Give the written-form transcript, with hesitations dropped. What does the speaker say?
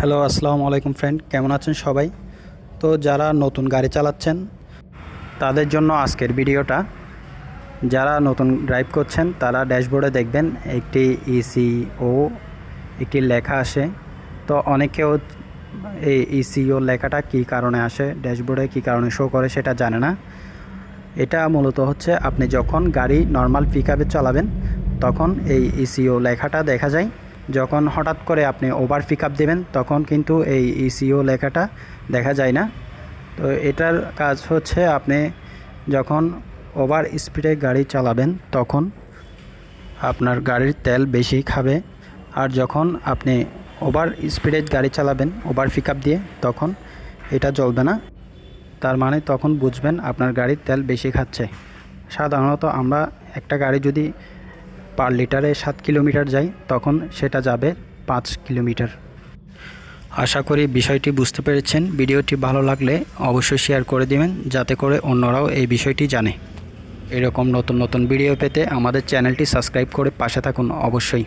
Hello, আসসালামু আলাইকুম friend, কেমন আছেন সবাই? তো যারা নতুন গাড়ি চালাচ্ছেন তাদের জন্য আজকের ভিডিওটা। যারা নতুন ড্রাইভ করছেন তারা ড্যাশবোর্ডে দেখবেন একটি ইসিও একটি লেখা আসে। তো অনেকেও এই ইসিও লেখাটা কী কারণে আসে, ড্যাশবোর্ডে কী কারণে শো করে সেটা জানে না। এটা মূলত হচ্ছে আপনি যখন গাড়ি নর্মাল পিকআপে চালাবেন তখন এই ইসিও লেখাটা দেখা যায়। যখন হঠাৎ করে আপনি ওভার পিকআপ দেবেন তখন কিন্তু এই ইসিও লেখাটা দেখা যায় না। তো এটার কাজ হচ্ছে আপনি যখন ওভার স্পিডে গাড়ি চালাবেন তখন আপনার গাড়ির তেল বেশি খাবে, আর যখন আপনি ওভার স্পিডে গাড়ি চালাবেন ওভার পিকআপ দিয়ে তখন এটা জ্বলবে না। তার মানে তখন বুঝবেন আপনার গাড়ির তেল বেশি খাচ্ছে। সাধারণত আমরা একটা গাড়ি যদি পার লিটারে 7 কিলোমিটার যাই তখন সেটা যাবে 5 কিলোমিটার। আশা করি বিষয়টি বুঝতে পেরেছেন। ভিডিওটি ভালো লাগলে অবশ্যই শেয়ার করে দিবেন যাতে করে অন্যরাও এই বিষয়টি জানে। এরকম নতুন নতুন ভিডিও পেতে আমাদের চ্যানেলটি সাবস্ক্রাইব করে পাশে থাকুন অবশ্যই।